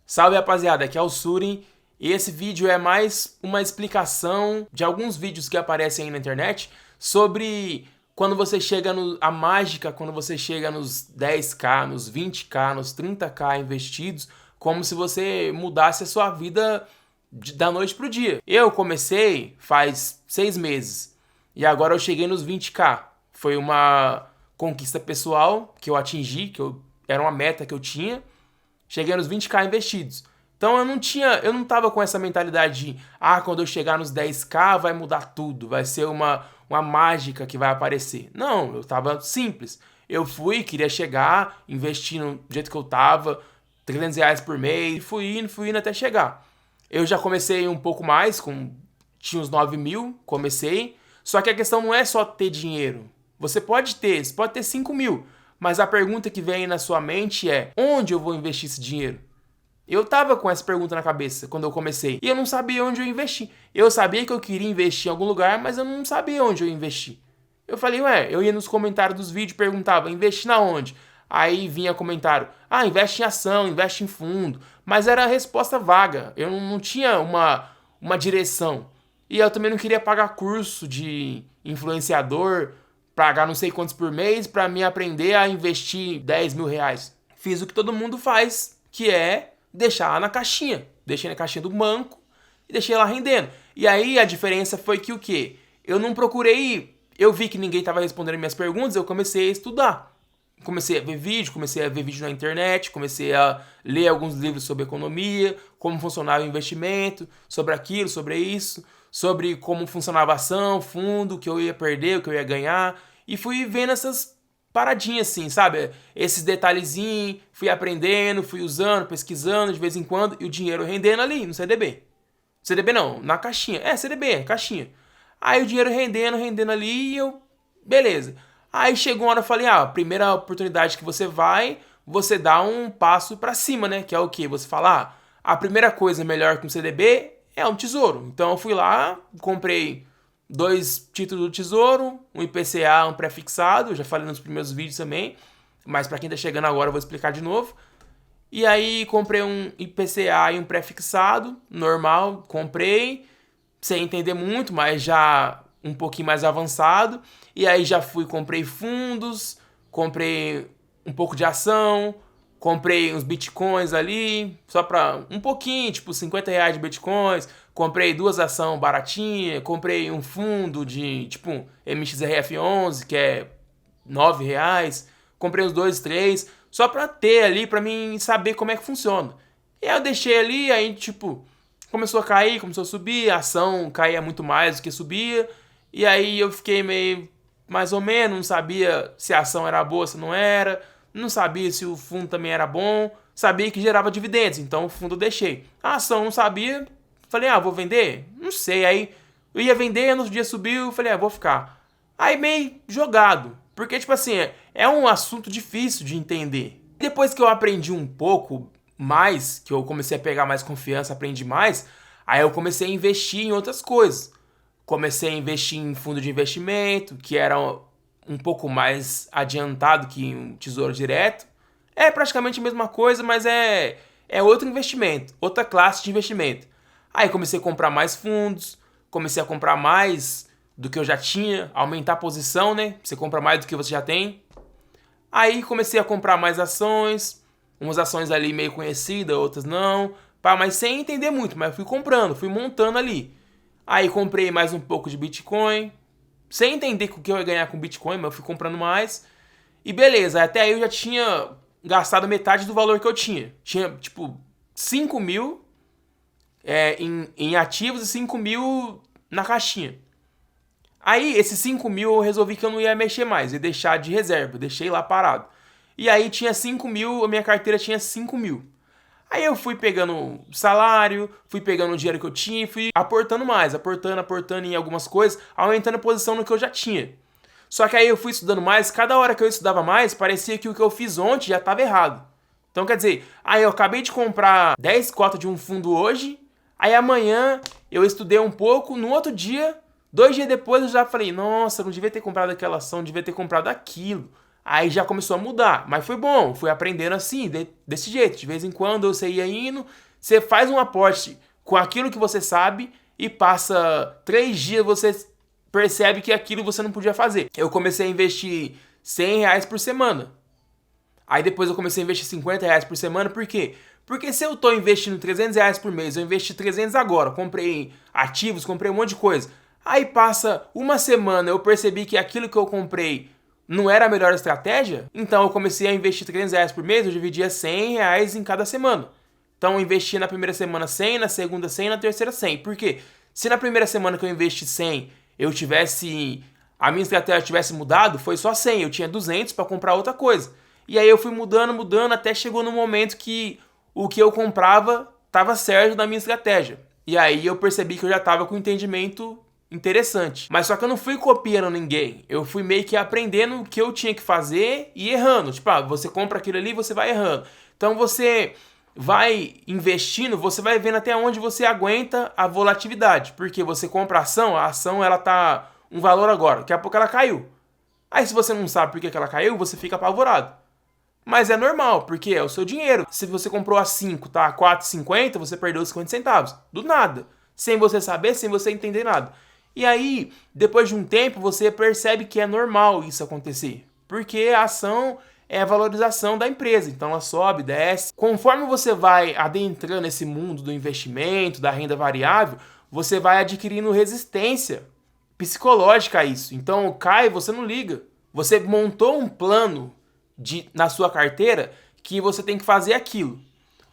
Salve rapaziada, aqui é o Surin e esse vídeo é mais uma explicação de alguns vídeos que aparecem aí na internet sobre quando você chega a mágica, quando você chega nos 10k, nos 20k, nos 30k investidos, como se você mudasse a sua vida da noite pro dia. Eu comecei faz 6 meses e agora eu cheguei nos 20k. Foi uma conquista pessoal que eu atingi, era uma meta que eu tinha. Cheguei nos 20k investidos. Então eu não tava com essa mentalidade de quando eu chegar nos 10k vai mudar tudo, vai ser uma mágica que vai aparecer. Não, eu tava simples. Eu queria chegar, investindo do jeito que eu tava, R$ 300 por mês, fui indo até chegar. Eu já comecei um pouco mais, tinha uns 9 mil, comecei. Só que a questão não é só ter dinheiro. Você pode ter 5 mil. Mas a pergunta que vem na sua mente é: onde eu vou investir esse dinheiro? Eu tava com essa pergunta na cabeça quando eu comecei. E eu não sabia onde eu investir. Eu sabia que eu queria investir em algum lugar, mas eu não sabia onde eu investir. Eu falei, eu ia nos comentários dos vídeos e perguntava, investir na onde? Aí vinha comentário, investe em ação, investe em fundo. Mas era a resposta vaga. Eu não tinha uma direção. E eu também não queria pagar curso de influenciador, pagar não sei quantos por mês pra me aprender a investir R$ 10 mil. Fiz o que todo mundo faz, que é deixar lá na caixinha. Deixei na caixinha do banco e deixei lá rendendo. E aí a diferença foi que o quê? Eu não procurei, eu vi que ninguém estava respondendo minhas perguntas, eu comecei a estudar. Comecei a ver vídeo na internet, comecei a ler alguns livros sobre economia, como funcionava o investimento, sobre aquilo, sobre isso, sobre como funcionava a ação, fundo, o que eu ia perder, o que eu ia ganhar. E fui vendo essas paradinhas assim, sabe? Esses detalhezinhos, fui aprendendo, fui usando, pesquisando de vez em quando, e o dinheiro rendendo ali no CDB. CDB não, na caixinha. CDB, caixinha. Aí o dinheiro rendendo ali e eu... Beleza. Aí chegou uma hora eu falei, a primeira oportunidade que você dá um passo pra cima, né? Que é o quê? Você fala, a primeira coisa melhor que um CDB é um tesouro. Então eu fui lá, comprei 2 títulos do tesouro, um IPCA, um pré-fixado, eu já falei nos primeiros vídeos também, mas pra quem tá chegando agora eu vou explicar de novo. E aí comprei um IPCA e um pré-fixado, normal, comprei, sem entender muito, mas já um pouquinho mais avançado. E aí já comprei fundos, comprei um pouco de ação, comprei uns bitcoins ali, só pra um pouquinho, tipo R$ 50 de bitcoins. Comprei 2 ações baratinhas, comprei um fundo de tipo MXRF11, que é R$ 9. Comprei uns 2, 3, só pra ter ali, pra mim saber como é que funciona. E aí eu deixei ali, aí tipo, começou a cair, começou a subir, a ação caía muito mais do que subia. E aí eu fiquei meio mais ou menos, não sabia se a ação era boa, se não era. Não sabia se o fundo também era bom. Sabia que gerava dividendos, então o fundo eu deixei. A ação não sabia. Falei, vou vender? Não sei. Aí eu ia vender, no outro dia subiu, falei, vou ficar. Aí meio jogado. Porque, tipo assim, é um assunto difícil de entender. Depois que eu aprendi um pouco mais, que eu comecei a pegar mais confiança, aprendi mais, aí eu comecei a investir em outras coisas. Comecei a investir em fundo de investimento, que era um pouco mais adiantado que um tesouro direto. É praticamente a mesma coisa, mas é outro investimento, outra classe de investimento. Aí comecei a comprar mais fundos, comecei a comprar mais do que eu já tinha, aumentar a posição, né? Você compra mais do que você já tem. Aí comecei a comprar mais ações, umas ações ali meio conhecidas, outras não, mas sem entender muito, mas fui comprando, fui montando ali. Aí comprei mais um pouco de Bitcoin, sem entender o que eu ia ganhar com Bitcoin, mas eu fui comprando mais. E beleza, até aí eu já tinha gastado metade do valor que eu tinha. Tinha, tipo, 5 mil em ativos e 5 mil na caixinha. Aí, esses 5 mil eu resolvi que eu não ia mexer mais, ia deixar de reserva, deixei lá parado. E aí tinha 5 mil, a minha carteira tinha 5 mil. Aí eu fui pegando salário, fui pegando o dinheiro que eu tinha e fui aportando mais, aportando em algumas coisas, aumentando a posição no que eu já tinha. Só que aí eu fui estudando mais, cada hora que eu estudava mais, parecia que o que eu fiz ontem já estava errado. Então quer dizer, aí eu acabei de comprar 10 cotas de um fundo hoje, aí amanhã eu estudei um pouco, no outro dia, 2 dias depois eu já falei, nossa, eu não devia ter comprado aquela ação, devia ter comprado aquilo. Aí já começou a mudar, mas foi bom, fui aprendendo assim, desse jeito. De vez em quando você ia indo, você faz um aporte com aquilo que você sabe e passa 3 dias você percebe que aquilo você não podia fazer. Eu comecei a investir R$ 100 por semana. Aí depois eu comecei a investir R$ 50 por semana, por quê? Porque se eu tô investindo R$ 300 por mês, eu investi 300 agora, comprei ativos, comprei um monte de coisa. Aí passa uma semana, eu percebi que aquilo que eu comprei não era a melhor estratégia, então eu comecei a investir R$ 300 por mês, eu dividia R$ 100 em cada semana. Então eu investi na primeira semana 100, na segunda 100, na terceira 100. Por quê? Se na primeira semana que eu investi 100, a minha estratégia tivesse mudado, foi só 100, eu tinha 200 para comprar outra coisa. E aí eu fui mudando, até chegou no momento que o que eu comprava estava certo na minha estratégia. E aí eu percebi que eu já estava com um entendimento interessante. Mas só que eu não fui copiando ninguém. Eu fui meio que aprendendo o que eu tinha que fazer e errando. Tipo, você compra aquilo ali, você vai errando. Então você vai investindo, você vai vendo até onde você aguenta a volatilidade. Porque você compra a ação ela tá um valor agora, daqui a pouco ela caiu. Aí se você não sabe por que ela caiu, você fica apavorado. Mas é normal, porque é o seu dinheiro. Se você comprou a 5, tá a 4,50, você perdeu os 50 centavos. Do nada. Sem você saber, sem você entender nada. E aí, depois de um tempo, você percebe que é normal isso acontecer. Porque a ação é a valorização da empresa. Então ela sobe, desce. Conforme você vai adentrando esse mundo do investimento, da renda variável, você vai adquirindo resistência psicológica a isso. Então cai, você não liga. Você montou um plano na sua carteira que você tem que fazer aquilo.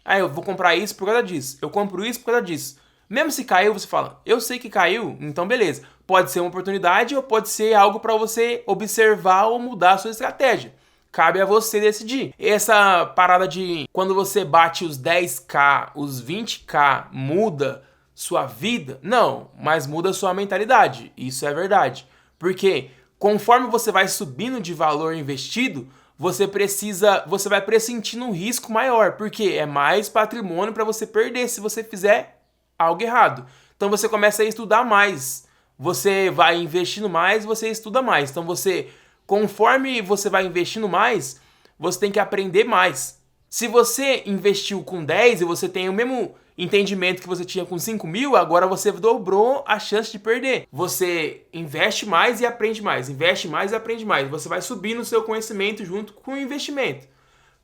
Aí eu vou comprar isso por causa disso. Eu compro isso por causa disso. Mesmo se caiu, você fala, eu sei que caiu, então beleza. Pode ser uma oportunidade ou pode ser algo para você observar ou mudar a sua estratégia. Cabe a você decidir. Essa parada de quando você bate os 10k, os 20k, muda sua vida? Não, mas muda sua mentalidade. Isso é verdade. Porque conforme você vai subindo de valor investido, você vai pressentindo um risco maior, porque é mais patrimônio para você perder se você fizer algo errado. Então você começa a estudar mais. Você vai investindo mais, você estuda mais. Então conforme você vai investindo mais, você tem que aprender mais. Se você investiu com 10 e você tem o mesmo entendimento que você tinha com 5 mil, agora você dobrou a chance de perder. Você investe mais e aprende mais. Investe mais e aprende mais. Você vai subindo o seu conhecimento junto com o investimento.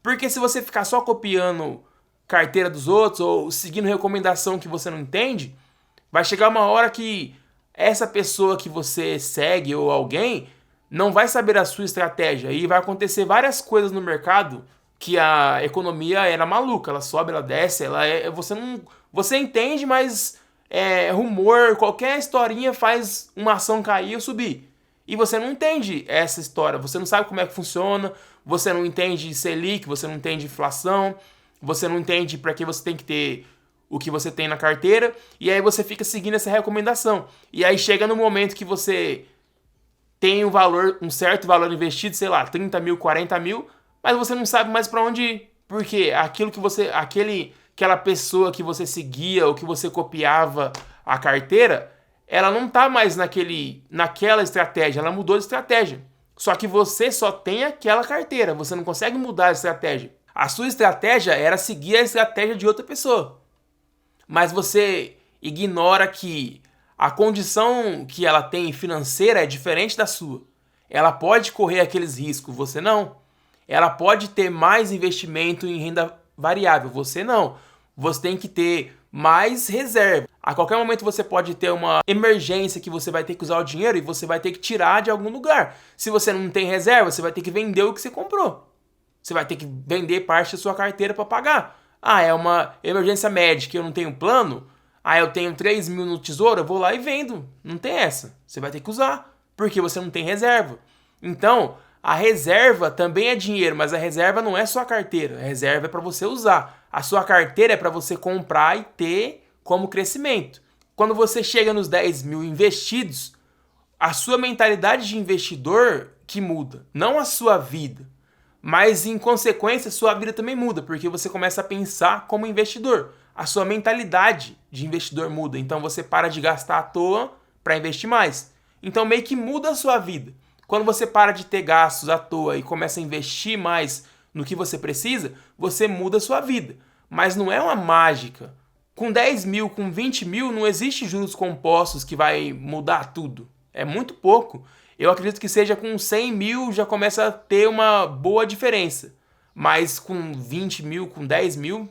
Porque se você ficar só copiando carteira dos outros ou seguindo recomendação que você não entende, vai chegar uma hora que essa pessoa que você segue ou alguém não vai saber a sua estratégia e vai acontecer várias coisas no mercado que a economia era maluca, ela sobe, ela desce, você entende, mas rumor, qualquer historinha faz uma ação cair ou subir. E você não entende essa história, você não sabe como é que funciona, você não entende Selic, você não entende inflação, você não entende para que você tem que ter o que você tem na carteira, e aí você fica seguindo essa recomendação. E aí chega no momento que você tem um certo valor investido, sei lá, 30 mil, 40 mil, mas você não sabe mais para onde ir. Porque aquela pessoa que você seguia ou que você copiava a carteira, ela não tá mais naquela estratégia, ela mudou de estratégia. Só que você só tem aquela carteira, você não consegue mudar a estratégia. A sua estratégia era seguir a estratégia de outra pessoa. Mas você ignora que a condição que ela tem financeira é diferente da sua. Ela pode correr aqueles riscos, você não. Ela pode ter mais investimento em renda variável, você não. Você tem que ter mais reserva. A qualquer momento você pode ter uma emergência que você vai ter que usar o dinheiro e você vai ter que tirar de algum lugar. Se você não tem reserva, você vai ter que vender o que você comprou. Você vai ter que vender parte da sua carteira para pagar. É uma emergência médica, eu não tenho plano. Eu tenho 3 mil no tesouro, eu vou lá e vendo. Não tem essa. Você vai ter que usar, porque você não tem reserva. Então, a reserva também é dinheiro, mas a reserva não é só a carteira. A reserva é para você usar. A sua carteira é para você comprar e ter como crescimento. Quando você chega nos 10 mil investidos, a sua mentalidade de investidor que muda, não a sua vida. Mas, em consequência, sua vida também muda, porque você começa a pensar como investidor. A sua mentalidade de investidor muda, então você para de gastar à toa para investir mais. Então, meio que muda a sua vida. Quando você para de ter gastos à toa e começa a investir mais no que você precisa, você muda a sua vida. Mas não é uma mágica. Com 10 mil, com 20 mil, não existe juros compostos que vai mudar tudo. É muito pouco. Eu acredito que seja com 100 mil já começa a ter uma boa diferença. Mas com 20 mil, com 10 mil,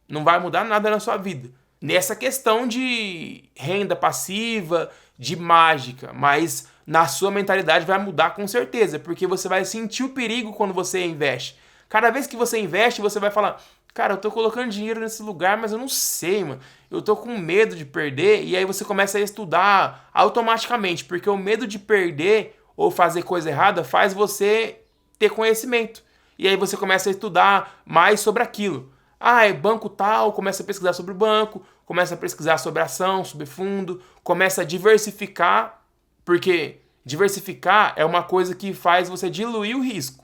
não vai mudar nada na sua vida. Nessa questão de renda passiva, de mágica, mas na sua mentalidade vai mudar com certeza, porque você vai sentir o perigo quando você investe. Cada vez que você investe, você vai falar, cara, eu tô colocando dinheiro nesse lugar, mas eu não sei, mano. Eu tô com medo de perder, e aí você começa a estudar automaticamente, porque o medo de perder ou fazer coisa errada faz você ter conhecimento. E aí você começa a estudar mais sobre aquilo. Ah, é banco tal, começa a pesquisar sobre o banco, começa a pesquisar sobre ação, sobre fundo, começa a diversificar, porque diversificar é uma coisa que faz você diluir o risco.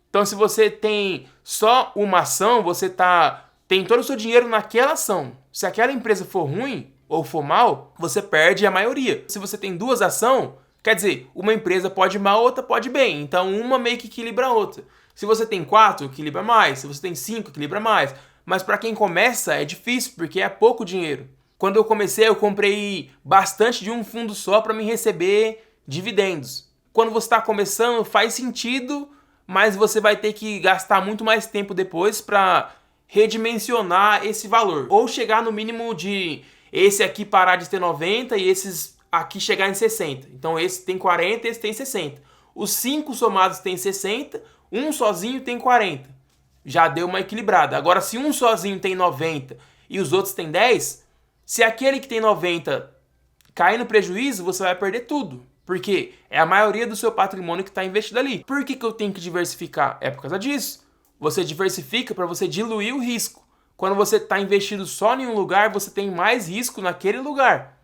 Então, se você tem só uma ação, você tem todo o seu dinheiro naquela ação. Se aquela empresa for ruim ou for mal, você perde a maioria. Se você tem duas ações, quer dizer, uma empresa pode ir mal, outra pode ir bem. Então, uma meio que equilibra a outra. Se você tem 4, equilibra mais. Se você tem 5, equilibra mais. Mas para quem começa é difícil, porque é pouco dinheiro. Quando eu comecei, eu comprei bastante de um fundo só para me receber dividendos. Quando você está começando, faz sentido, mas você vai ter que gastar muito mais tempo depois para redimensionar esse valor. Ou chegar no mínimo de esse aqui parar de ter 90 e esses aqui chegar em 60. Então esse tem 40 e esse tem 60. Os 5 somados tem 60, um sozinho tem 40. Já deu uma equilibrada. Agora, se um sozinho tem 90 e os outros têm 10, se aquele que tem 90 cair no prejuízo, você vai perder tudo. Porque é a maioria do seu patrimônio que está investido ali. Por que eu tenho que diversificar? É por causa disso. Você diversifica para você diluir o risco. Quando você está investido só em um lugar, você tem mais risco naquele lugar.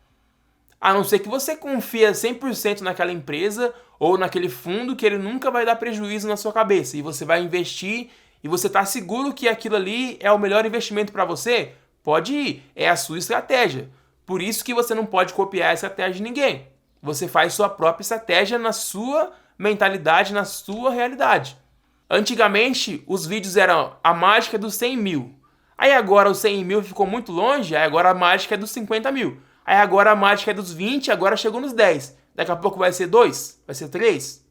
A não ser que você confia 100% naquela empresa ou naquele fundo que ele nunca vai dar prejuízo na sua cabeça. E você vai investir e você está seguro que aquilo ali é o melhor investimento para você? Pode ir, é a sua estratégia. Por isso que você não pode copiar a estratégia de ninguém. Você faz sua própria estratégia na sua mentalidade, na sua realidade. Antigamente, os vídeos eram a mágica dos 100 mil. Aí agora os 100 mil ficou muito longe, aí agora a mágica é dos 50 mil. Aí agora a mágica é dos 20, agora chegou nos 10. Daqui a pouco vai ser 2, vai ser 3.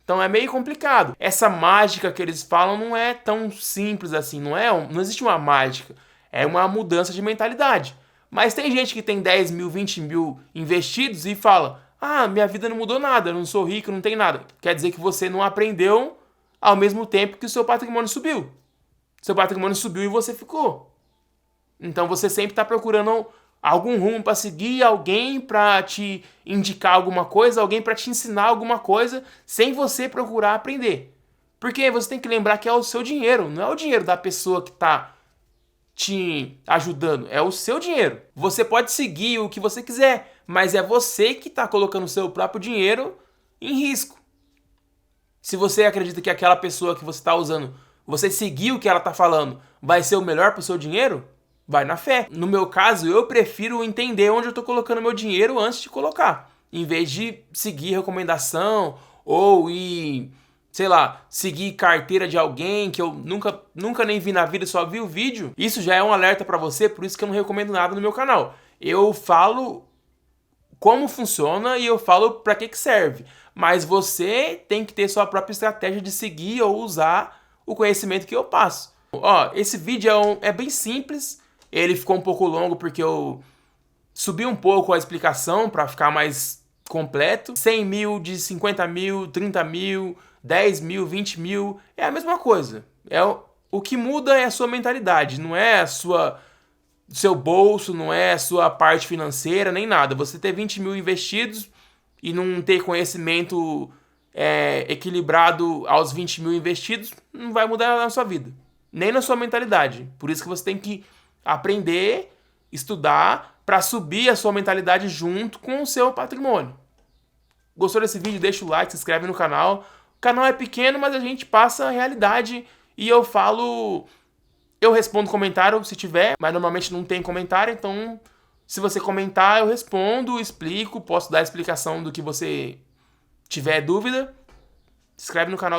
Então é meio complicado. Essa mágica que eles falam não é tão simples assim, não existe uma mágica. É uma mudança de mentalidade. Mas tem gente que tem 10 mil, 20 mil investidos e fala, ah, minha vida não mudou nada, eu não sou rico, não tem nada. Quer dizer que você não aprendeu ao mesmo tempo que o seu patrimônio subiu. Seu patrimônio subiu e você ficou. Então você sempre está procurando algum rumo para seguir, alguém para te indicar alguma coisa, alguém para te ensinar alguma coisa, sem você procurar aprender. Porque você tem que lembrar que é o seu dinheiro, não é o dinheiro da pessoa que está te ajudando, é o seu dinheiro. Você pode seguir o que você quiser, mas é você que está colocando o seu próprio dinheiro em risco. Se você acredita que aquela pessoa que você está usando, você seguir o que ela está falando, vai ser o melhor para o seu dinheiro, vai na fé. No meu caso, eu prefiro entender onde eu estou colocando meu dinheiro antes de colocar, em vez de seguir recomendação ou ir, sei lá, seguir carteira de alguém que eu nunca nem vi na vida, só vi o vídeo. Isso já é um alerta para você, por isso que eu não recomendo nada no meu canal. Eu falo como funciona e eu falo para que serve. Mas você tem que ter sua própria estratégia de seguir ou usar o conhecimento que eu passo. Ó, esse vídeo é bem simples. Ele ficou um pouco longo porque eu subi um pouco a explicação para ficar mais completo. 100 mil, de 50 mil, 30 mil, 10 mil, 20 mil, é a mesma coisa. O que muda é a sua mentalidade, não é seu bolso, não é a sua parte financeira, nem nada. Você ter 20 mil investidos e não ter conhecimento equilibrado aos 20 mil investidos, não vai mudar nada na sua vida, nem na sua mentalidade. Por isso que você tem que aprender, estudar, para subir a sua mentalidade junto com o seu patrimônio. Gostou desse vídeo? Deixa o like, se inscreve no canal. O canal é pequeno, mas a gente passa a realidade e eu respondo comentário se tiver, mas normalmente não tem comentário, então se você comentar eu respondo, explico, posso dar explicação do que você tiver dúvida. Se inscreve no canal